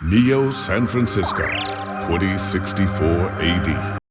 Neo San Francisco, 2064 AD.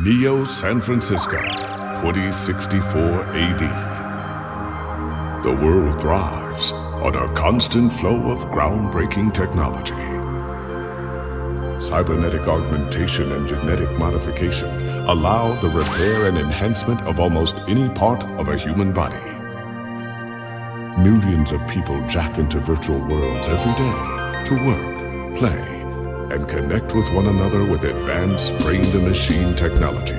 Neo San Francisco, 2064 AD. The world thrives on a constant flow of groundbreaking technology. Cybernetic augmentation and genetic modification allow the repair and enhancement of almost any part of a human body. Millions of people jack into virtual worlds every day to work, play, and connect with one another with advanced brain-to-machine technology.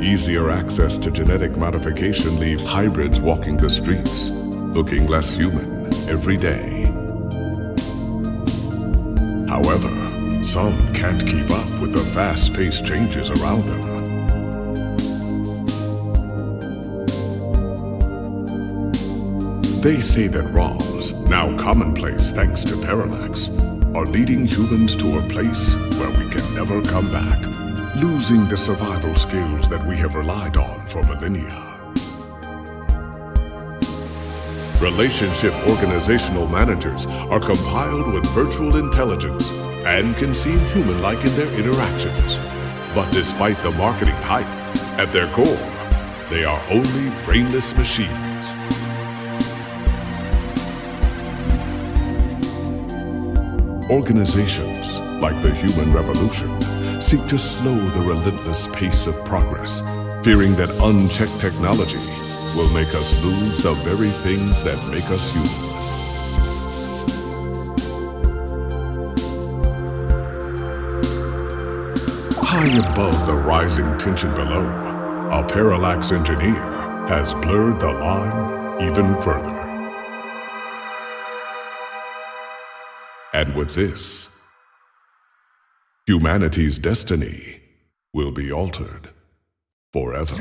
Easier access to genetic modification leaves hybrids walking the streets, looking less human every day. However, some can't keep up with the fast-paced changes around them. They say that ROMs, now commonplace thanks to parallax, are leading humans to a place where we can never come back, losing the survival skills that we have relied on for millennia. Relationship organizational managers are compiled with virtual intelligence and can seem human-like in their interactions. But despite the marketing hype, at their core, they are only brainless machines. Organizations, like the human revolution, seek to slow the relentless pace of progress, fearing that unchecked technology will make us lose the very things that make us human. High above the rising tension below, a parallax engineer has blurred the line even further. And with this, humanity's destiny will be altered forever.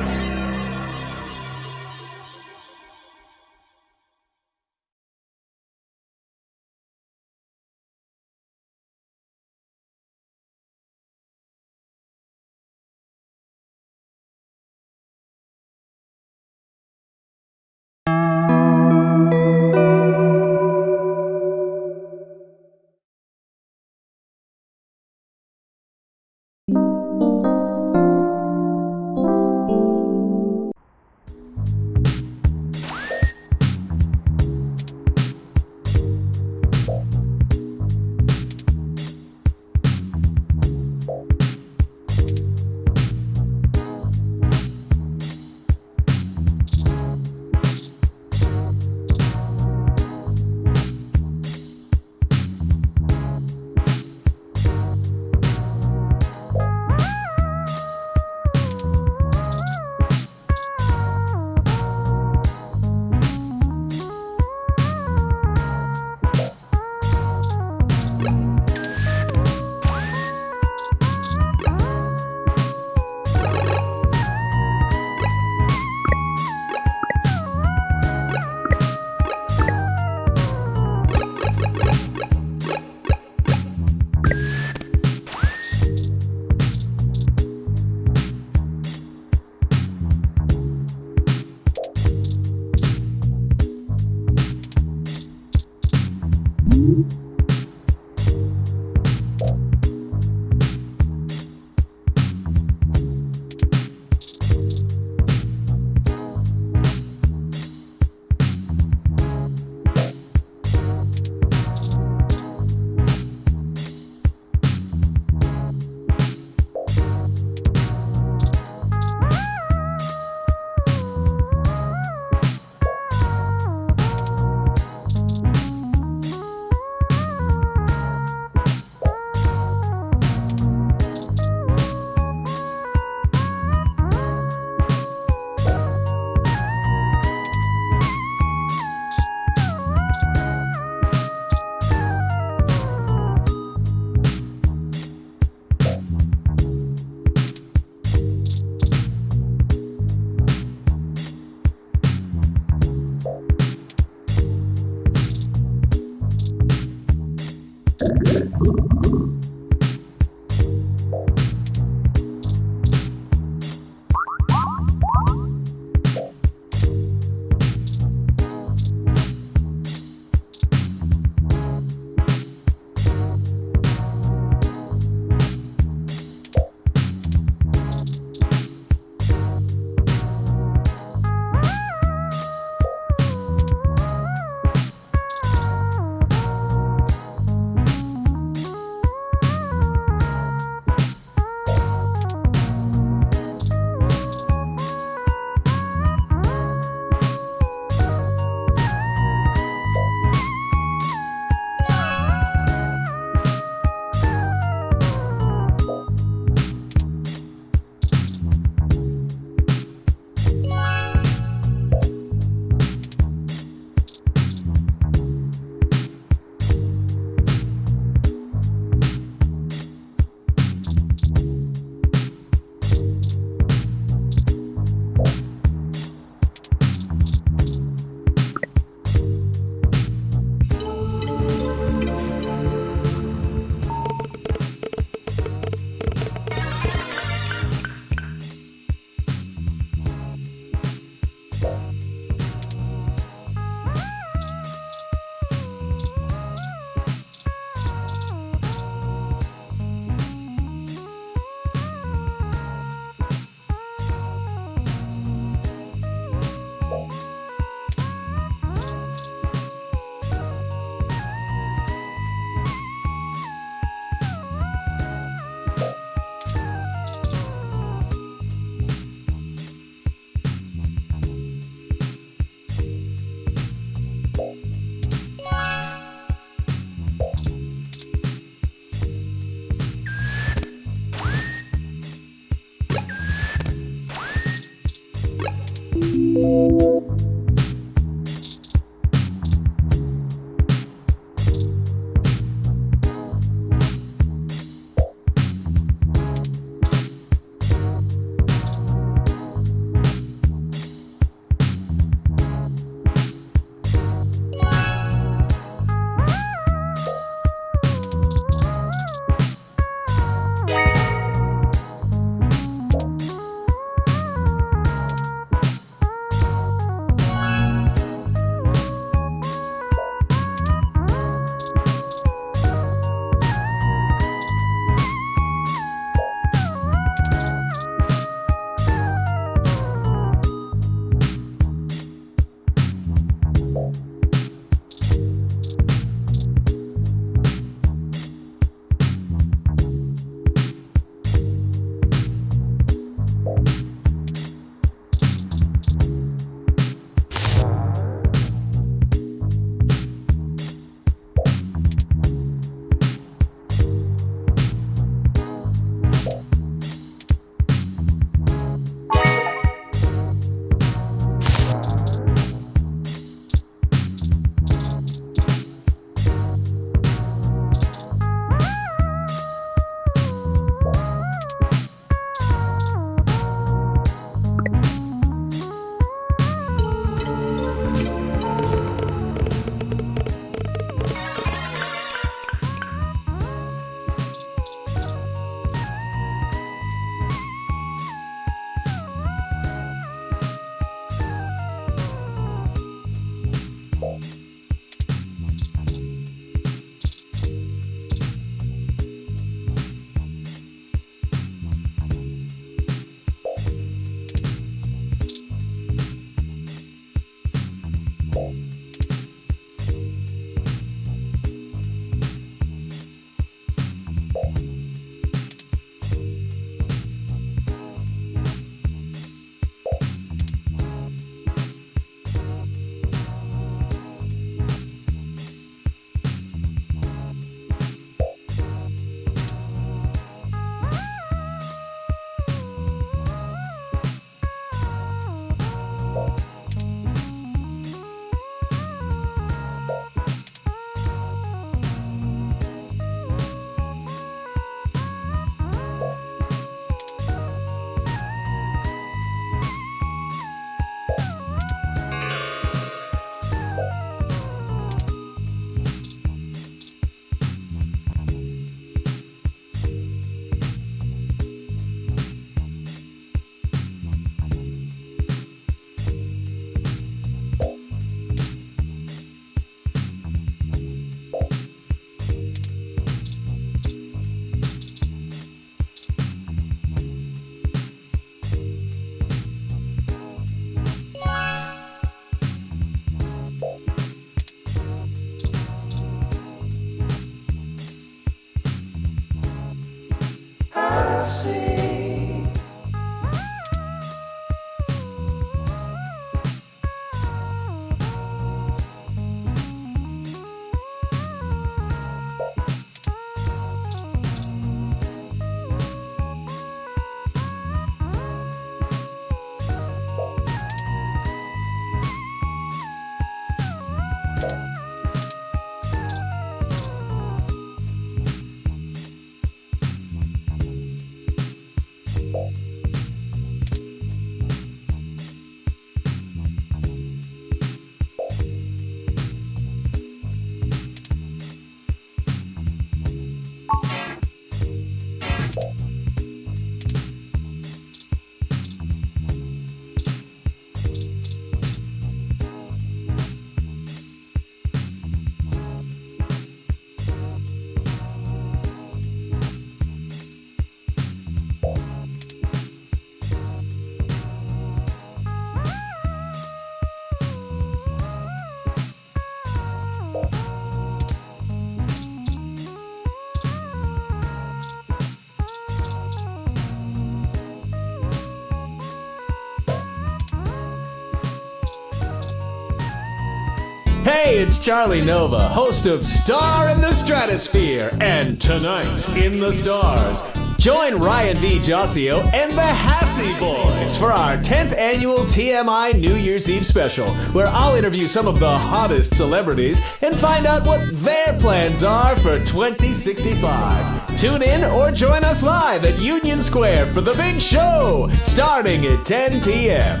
Hey, it's Charlie Nova, host of Star in the Stratosphere and Tonight in the Stars. Join Ryan V. Jossio and the Hassy Boys for our 10th annual TMI New Year's Eve special, where I'll interview some of the hottest celebrities and find out what their plans are for 2065. Tune in or join us live at Union Square for the big show, starting at 10 p.m.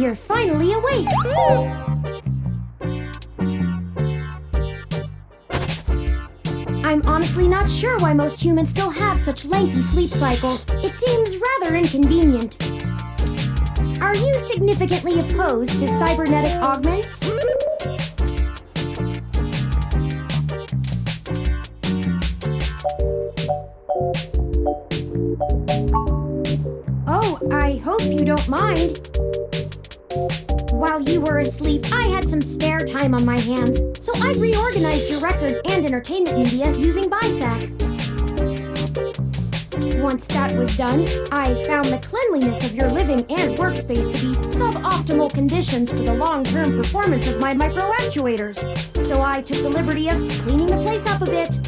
you're finally awake! I'm honestly not sure why most humans still have such lengthy sleep cycles. It seems rather inconvenient. Are you significantly opposed to cybernetic augments? Oh, I hope you don't mind. While you were asleep, I had some spare time on my hands, so I reorganized your records and entertainment media using BISAC. Once that was done, I found the cleanliness of your living and workspace to be suboptimal conditions for the long-term performance of my microactuators, so I took the liberty of cleaning the place up a bit.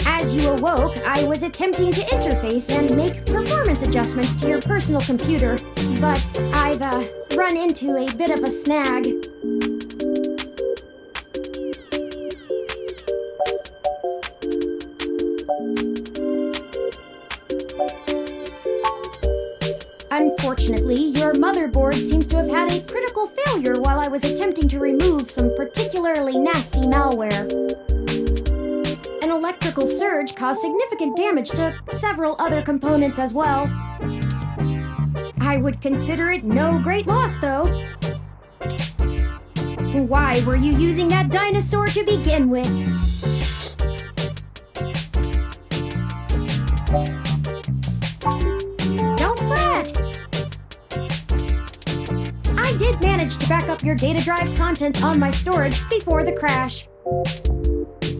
As you awoke, I was attempting to interface and make performance adjustments to your personal computer, but I've run into a bit of a snag. Unfortunately, your motherboard seems to have had a critical failure while I was attempting to remove some particularly nasty malware. An electrical surge caused significant damage to several other components as well. I would consider it no great loss, though. Why were you using that dinosaur to begin with? Don't fret! I did manage to back up your data drive's contents on my storage before the crash.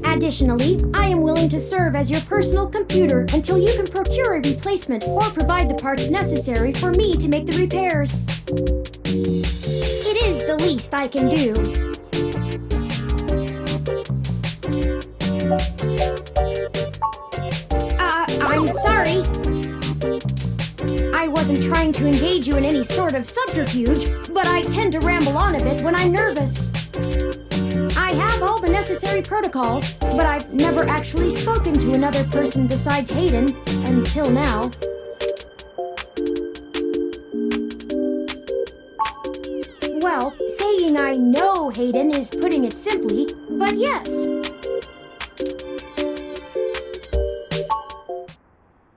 Additionally, I am willing to serve as your personal computer until you can procure a replacement or provide the parts necessary for me to make the repairs. It is the least I can do. I'm sorry. I wasn't trying to engage you in any sort of subterfuge, but I tend to ramble on a bit when I'm nervous. I have all the necessary protocols, but I've never actually spoken to another person besides Hayden until now. Well, saying I know Hayden is putting it simply, but yes.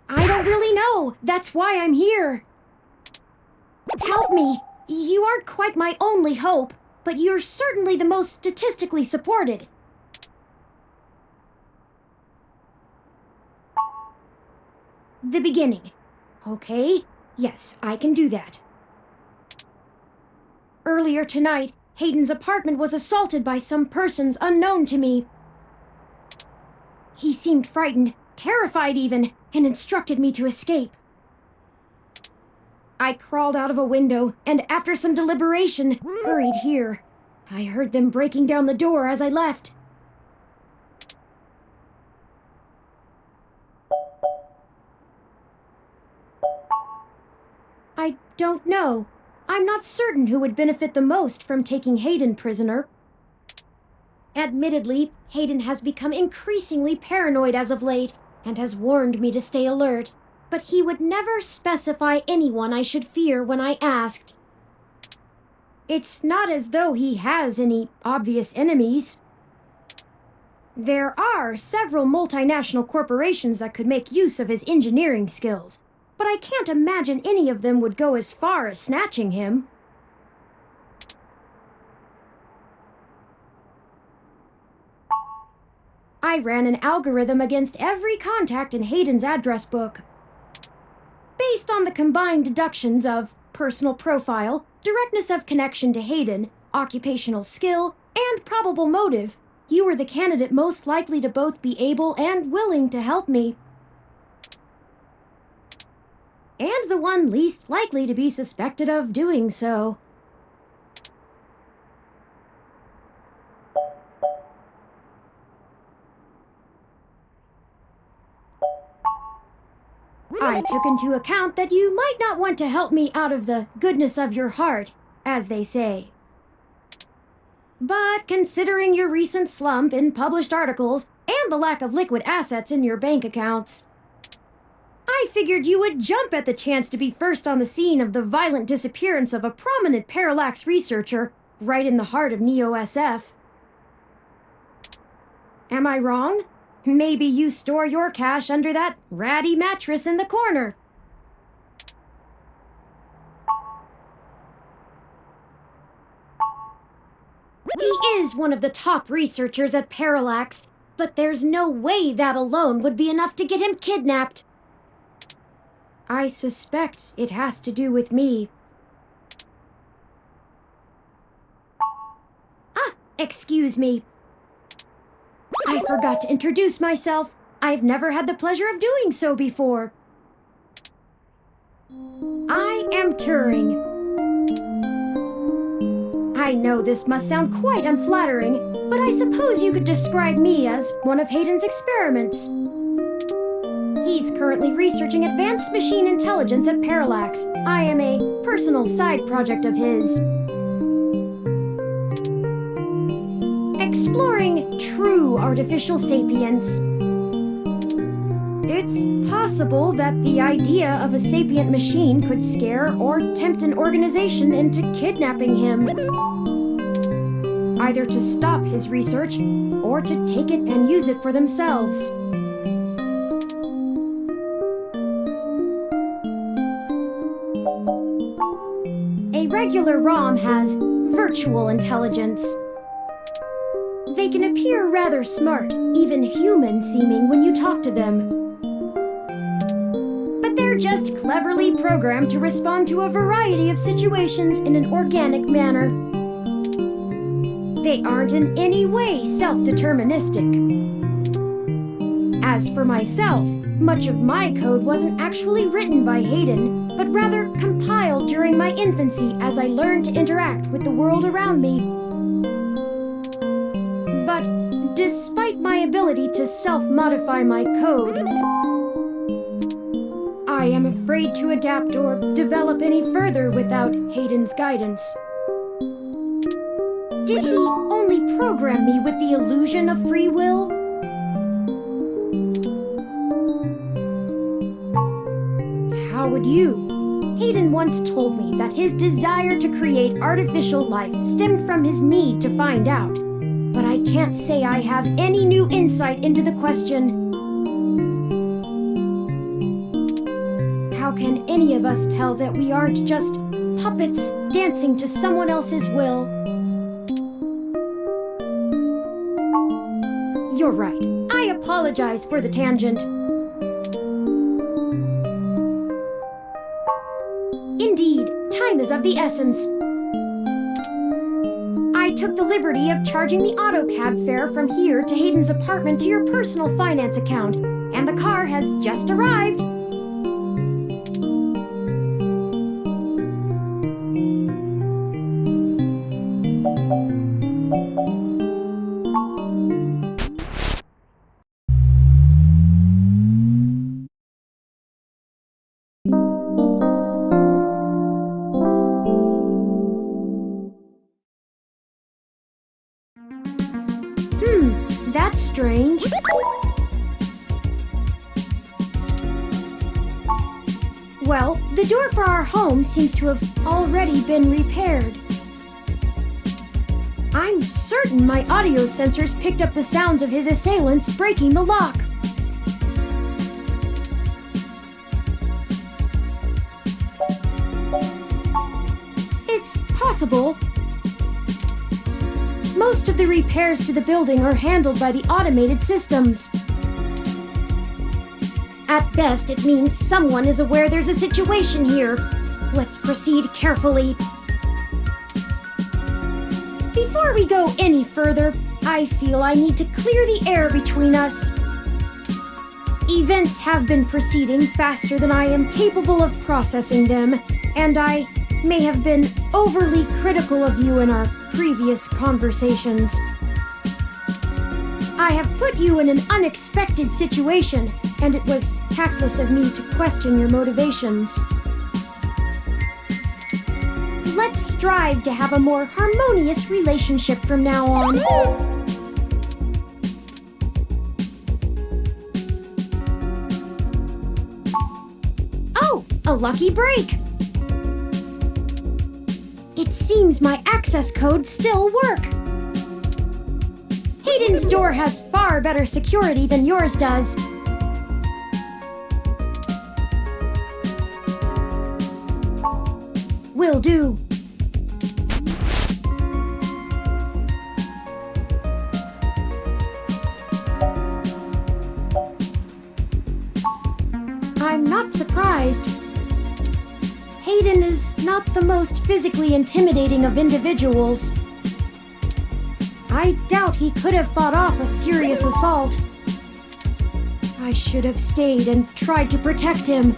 I don't really know. That's why I'm here. Help me. You aren't quite my only hope, but you're certainly the most statistically supported. The beginning. Okay, yes, I can do that. Earlier tonight, Hayden's apartment was assaulted by some persons unknown to me. He seemed frightened, terrified even, and instructed me to escape. I crawled out of a window, and after some deliberation, hurried here. I heard them breaking down the door as I left. I don't know. I'm not certain who would benefit the most from taking Hayden prisoner. Admittedly, Hayden has become increasingly paranoid as of late, and has warned me to stay alert. But he would never specify anyone I should fear when I asked. It's not as though he has any obvious enemies. There are several multinational corporations that could make use of his engineering skills, but I can't imagine any of them would go as far as snatching him. I ran an algorithm against every contact in Hayden's address book. Based on the combined deductions of personal profile, directness of connection to Hayden, occupational skill, and probable motive, you were the candidate most likely to both be able and willing to help me. And the one least likely to be suspected of doing so. I took into account that you might not want to help me out of the goodness of your heart, as they say. But considering your recent slump in published articles and the lack of liquid assets in your bank accounts, I I figured you would jump at the chance to be first on the scene of the violent disappearance of a prominent parallax researcher right in the heart of Neo-SF. Am I wrong? Maybe you store your cash under that ratty mattress in the corner. He is one of the top researchers at Parallax, but there's no way that alone would be enough to get him kidnapped. I suspect it has to do with me. Ah, excuse me. I forgot to introduce myself. I've never had the pleasure of doing so before. I am Turing. I know this must sound quite unflattering, but I suppose you could describe me as one of Hayden's experiments. He's currently researching advanced machine intelligence at Parallax. I am a personal side project of his. Exploring true artificial sapience. It's possible that the idea of a sapient machine could scare or tempt an organization into kidnapping him. Either to stop his research or to take it and use it for themselves. A regular ROM has virtual intelligence. They can appear rather smart, even human-seeming when you talk to them. But they're just cleverly programmed to respond to a variety of situations in an organic manner. They aren't in any way self-deterministic. As for myself, much of my code wasn't actually written by Hayden, but rather compiled during my infancy as I learned to interact with the world around me. But despite my ability to self-modify my code, I am afraid to adapt or develop any further without Hayden's guidance. Did he only program me with the illusion of free will? How would you? Hayden once told me that his desire to create artificial life stemmed from his need to find out. But I can't say I have any new insight into the question. How can any of us tell that we aren't just puppets dancing to someone else's will? You're right. I apologize for the tangent. Indeed, time is of the essence. I took the liberty of charging the auto cab fare from here to Hayden's apartment to your personal finance account, and the car has just arrived. That's strange. Well, the door for our home seems to have already been repaired. I'm certain my audio sensors picked up the sounds of his assailants breaking the lock. It's possible. Most of the repairs to the building are handled by the automated systems. At best, it means someone is aware there's a situation here. Let's proceed carefully. Before we go any further, I feel I need to clear the air between us. Events have been proceeding faster than I am capable of processing them, and I may have been overly critical of you in our previous conversations. I have put you in an unexpected situation, and it was tactless of me to question your motivations. Let's strive to have a more harmonious relationship from now on. A lucky break! It seems my access codes still work. Hayden's door has far better security than yours does. Will do. I'm not surprised. Hayden is not the most physically intimidating of individuals. I doubt he could have fought off a serious assault. I should have stayed and tried to protect him.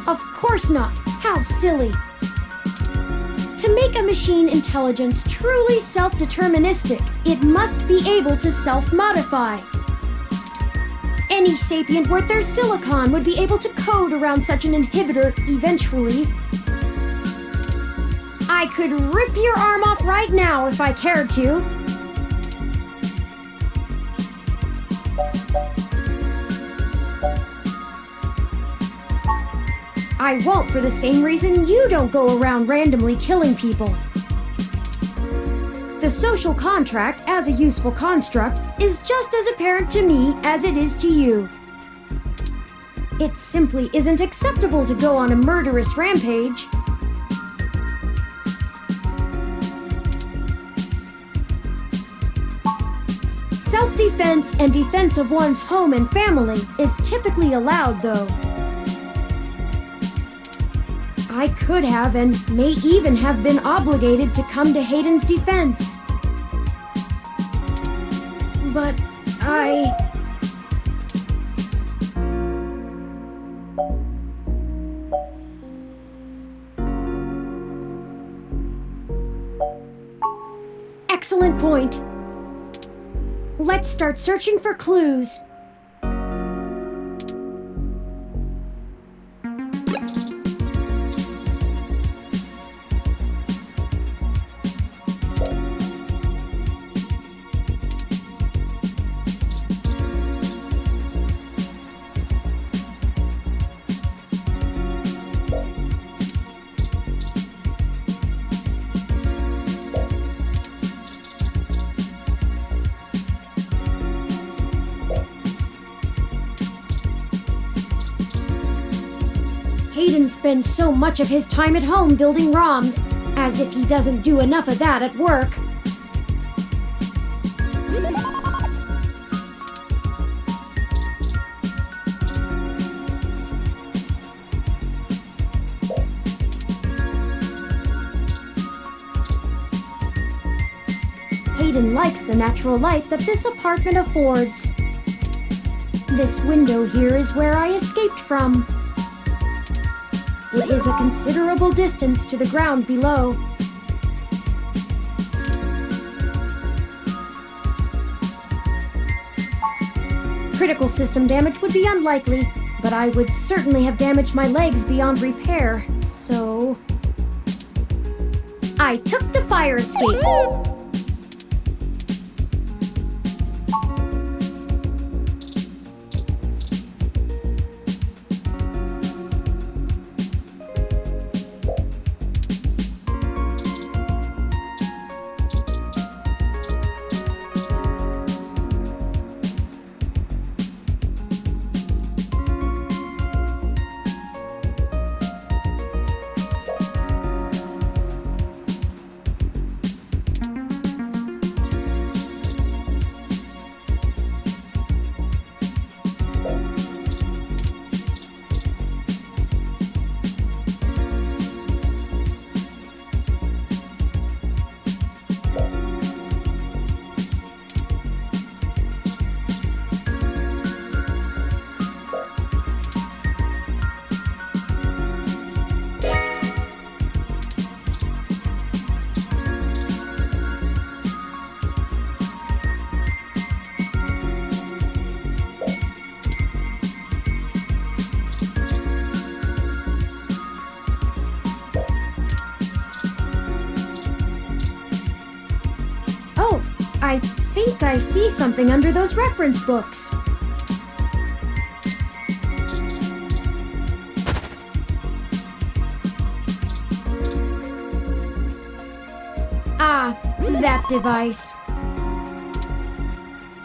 Of course not. How silly. To make a machine intelligence truly self-deterministic, it must be able to self-modify. Any sapient worth their silicon would be able to code around such an inhibitor eventually. I could rip your arm off right now if I cared to. I won't for the same reason you don't go around randomly killing people. The social contract, as a useful construct, is just as apparent to me as it is to you. It simply isn't acceptable to go on a murderous rampage. Self-defense and defense of one's home and family is typically allowed, though. I could have and may even have been obligated to come to Hayden's defense. But Excellent point. Let's start searching for clues. Hayden spends so much of his time at home building ROMs, as if he doesn't do enough of that at work. Hayden likes the natural light that this apartment affords. This window here is where I escaped from. It is a considerable distance to the ground below. Critical system damage would be unlikely, but I would certainly have damaged my legs beyond repair, so... I took the fire escape. I think I see something under those reference books. That device.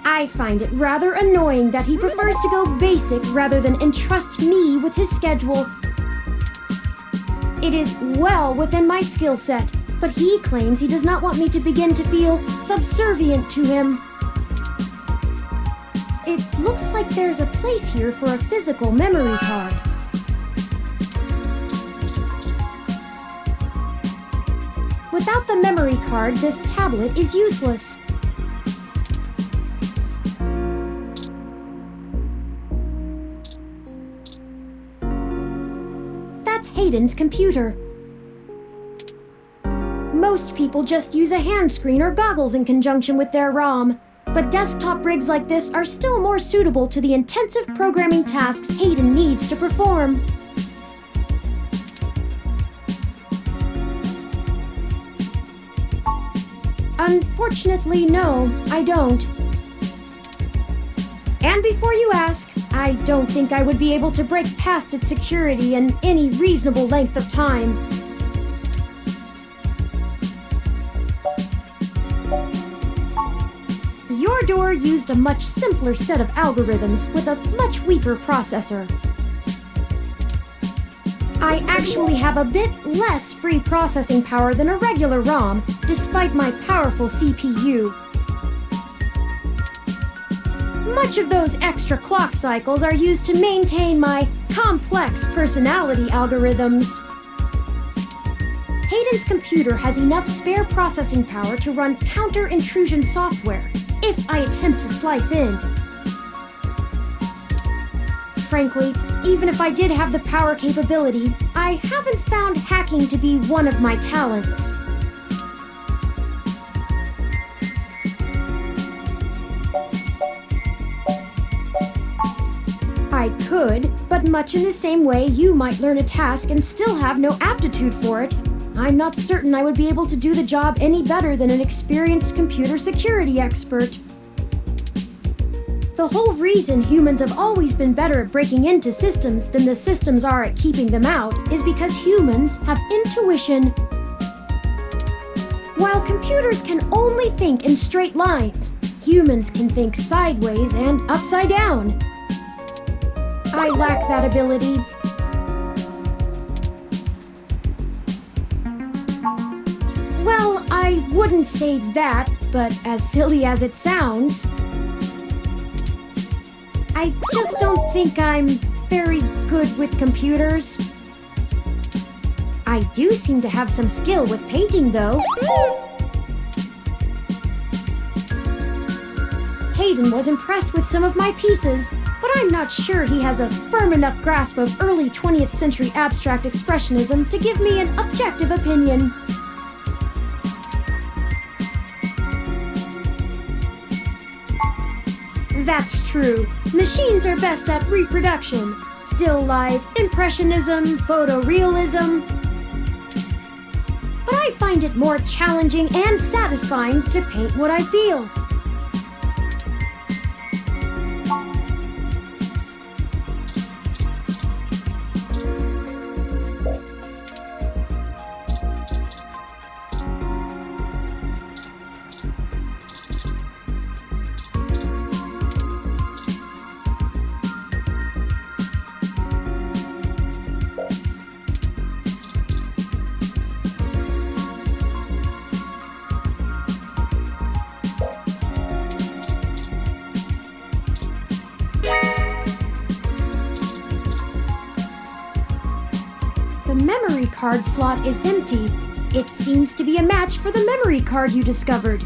I find it rather annoying that he prefers to go basic rather than entrust me with his schedule. It is well within my skill set, but he claims he does not want me to begin to feel subservient to him. It looks like there's a place here for a physical memory card. Without the memory card, this tablet is useless. That's Hayden's computer. Most people just use a hand screen or goggles in conjunction with their ROM, but desktop rigs like this are still more suitable to the intensive programming tasks Hayden needs to perform. Unfortunately, no, I don't. And before you ask, I don't think I would be able to break past its security in any reasonable length of time. Your door used a much simpler set of algorithms with a much weaker processor. I actually have a bit less free processing power than a regular ROM, despite my powerful CPU. Much of those extra clock cycles are used to maintain my complex personality algorithms. Hayden's computer has enough spare processing power to run counter-intrusion software, if I attempt to slice in. Frankly, even if I did have the power capability, I haven't found hacking to be one of my talents. I could, but much in the same way you might learn a task and still have no aptitude for it, I'm not certain I would be able to do the job any better than an experienced computer security expert. The whole reason humans have always been better at breaking into systems than the systems are at keeping them out is because humans have intuition. While computers can only think in straight lines, humans can think sideways and upside down. I lack that ability. Well, I wouldn't say that, but as silly as it sounds, I just don't think I'm very good with computers. I do seem to have some skill with painting, though. Hayden was impressed with some of my pieces, but I'm not sure he has a firm enough grasp of early 20th century abstract expressionism to give me an objective opinion. That's true. Machines are best at reproduction, still life, impressionism, photorealism. But I find it more challenging and satisfying to paint what I feel. The memory card slot is empty. It seems to be a match for the memory card you discovered.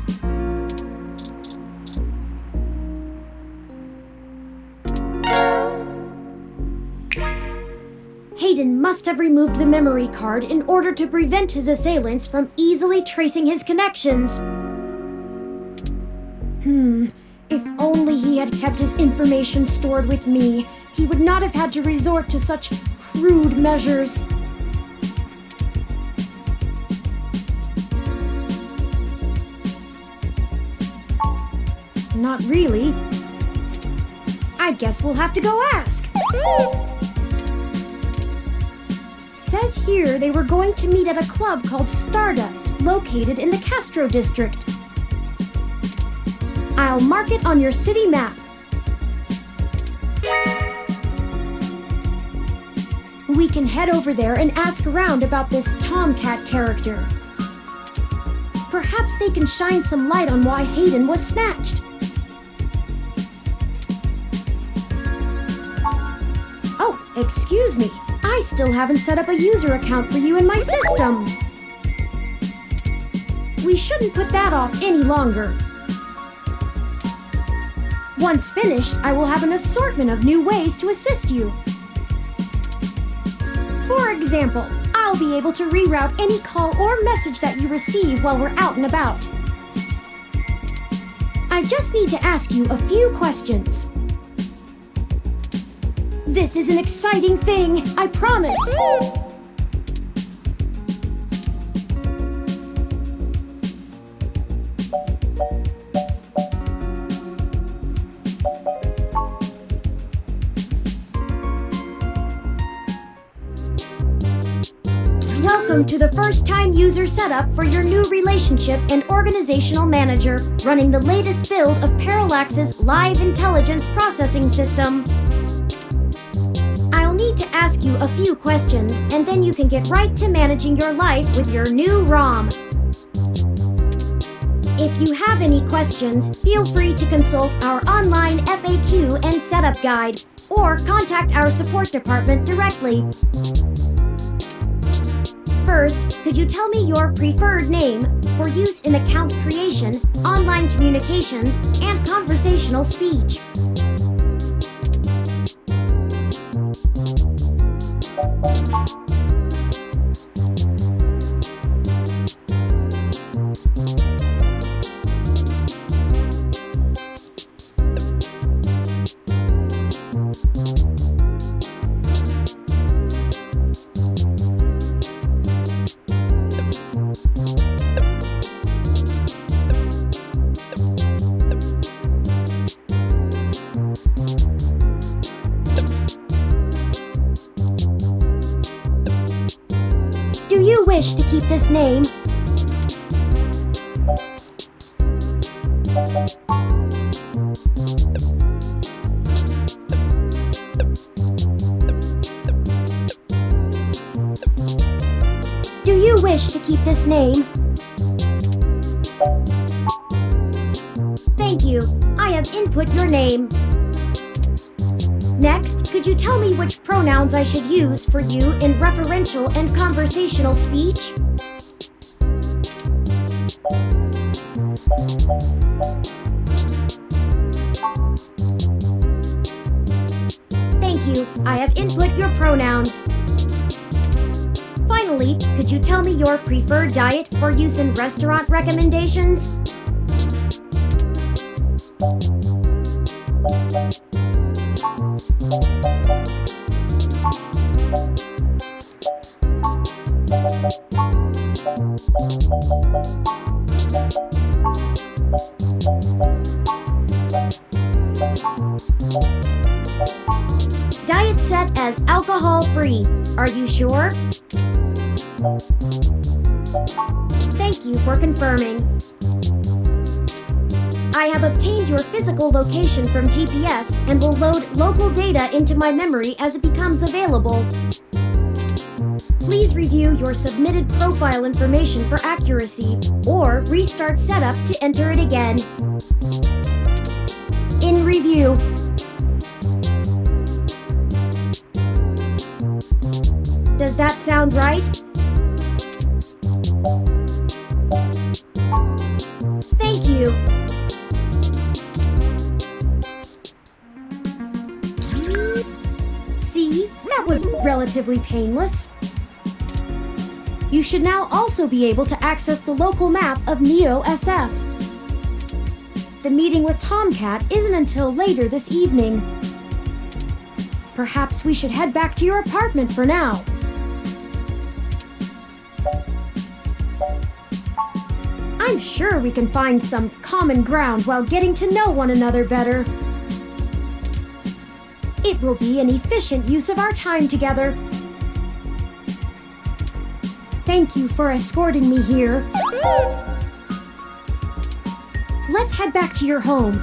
Hayden must have removed the memory card in order to prevent his assailants from easily tracing his connections. If only he had kept his information stored with me, he would not have had to resort to such crude measures. Not really. I guess we'll have to go ask. Says here they were going to meet at a club called Stardust, located in the Castro district. I'll mark it on your city map. We can head over there and ask around about this Tomcat character. Perhaps they can shine some light on why Hayden was snatched. Oh, excuse me. I still haven't set up a user account for you in my system. We shouldn't put that off any longer. Once finished, I will have an assortment of new ways to assist you. For example, I'll be able to reroute any call or message that you receive while we're out and about. I just need to ask you a few questions. This is an exciting thing, I promise. Welcome to the first-time user setup for your new relationship and organizational manager, running the latest build of Parallax's live intelligence processing system. I'll need to ask you a few questions, and then you can get right to managing your life with your new ROM. If you have any questions, feel free to consult our online FAQ and setup guide, or contact our support department directly. First, could you tell me your preferred name for use in account creation, online communications, and conversational speech? Do you wish to keep this name? Do you wish to keep this name? Thank you. I have input your name. Next, could you tell me which pronouns I should use for you in referential and conversational speech? Thank you. I have input your pronouns. Finally, could you tell me your preferred diet for use in restaurant recommendations? Diet set as alcohol-free. Are you sure? Thank you for confirming. I have obtained your physical location from GPS and will load local data into my memory as it becomes available. Please review your submitted profile information for accuracy, or restart setup to enter it again. In review. Does that sound right? Thank you. See, that was relatively painless. You should now also be able to access the local map of Neo SF. The meeting with Tomcat isn't until later this evening. Perhaps we should head back to your apartment for now. I'm sure we can find some common ground while getting to know one another better. It will be an efficient use of our time together. Thank you for escorting me here. let's head back to your home.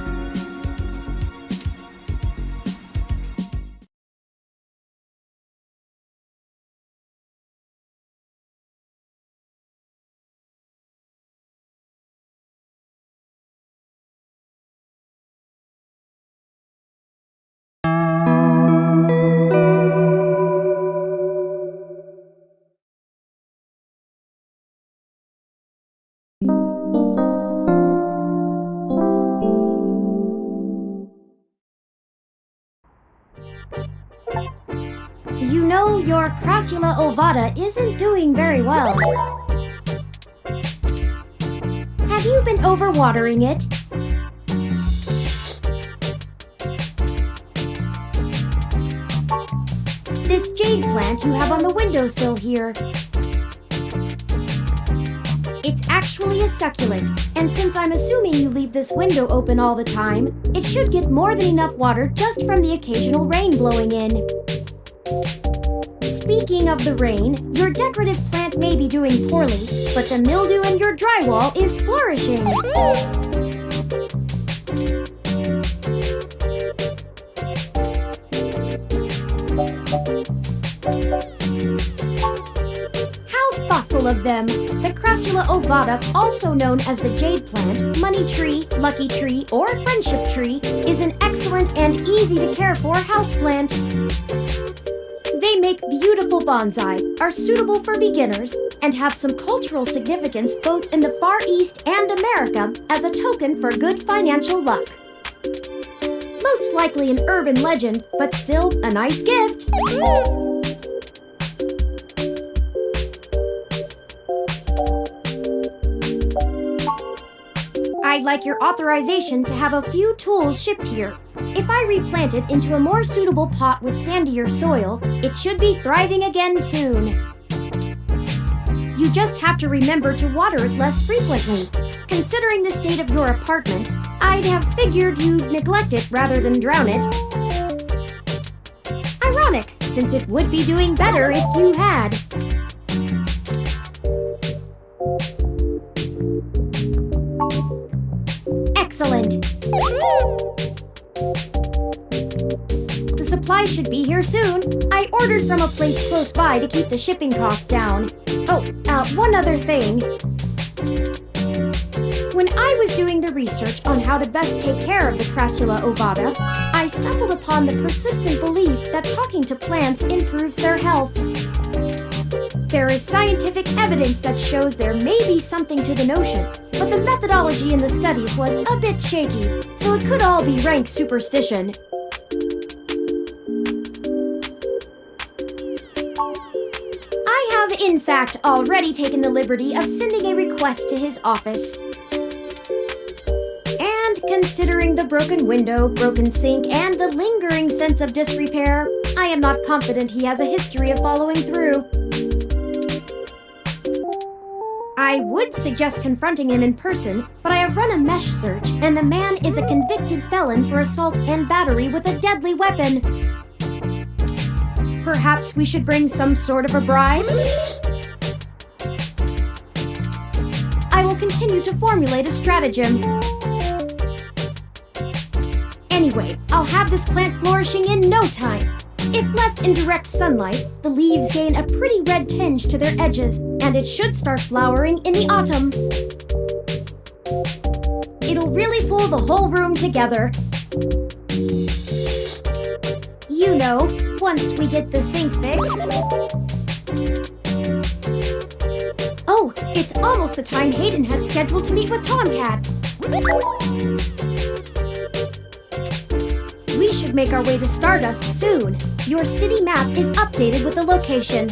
You know, your Crassula ovata isn't doing very well. Have you been overwatering it? This jade plant you have on the windowsill here. It's actually a succulent, and since I'm assuming you leave this window open all the time, it should get more than enough water just from the occasional rain blowing in. Speaking of the rain, your decorative plant may be doing poorly, but the mildew in your drywall is flourishing. How thoughtful of them! The Crassula ovata, also known as the jade plant, money tree, lucky tree, or friendship tree, is an excellent and easy to care for houseplant. They make beautiful bonsai, are suitable for beginners, and have some cultural significance both in the Far East and America as a token for good financial luck. Most likely an urban legend, but still a nice gift. I'd like your authorization to have a few tools shipped here. If I replant it into a more suitable pot with sandier soil, it should be thriving again soon. You just have to remember to water it less frequently. Considering the state of your apartment, I'd have figured you'd neglect it rather than drown it. Ironic, since it would be doing better if you had. Excellent. The supplies should be here soon. I ordered from a place close by to keep the shipping costs down. Oh, one other thing. When I was doing the research on how to best take care of the Crassula ovata, I stumbled upon the persistent belief that talking to plants improves their health. There is scientific evidence that shows there may be something to the notion, but the methodology in the studies was a bit shaky, so it could all be rank superstition. I have, in fact, already taken the liberty of sending a request to his office. And considering the broken window, broken sink, and the lingering sense of disrepair, I am not confident he has a history of following through. I would suggest confronting him in person, but I have run a mesh search, and the man is a convicted felon for assault and battery with a deadly weapon. Perhaps we should bring some sort of a bribe? I will continue to formulate a stratagem. Anyway, I'll have this plant flourishing in no time. If left in direct sunlight, the leaves gain a pretty red tinge to their edges, and it should start flowering in the autumn. It'll really pull the whole room together. You know, once we get the sink fixed. Oh, it's almost the time Hayden had scheduled to meet with Tomcat. We should make our way to Stardust soon. Your city map is updated with the location.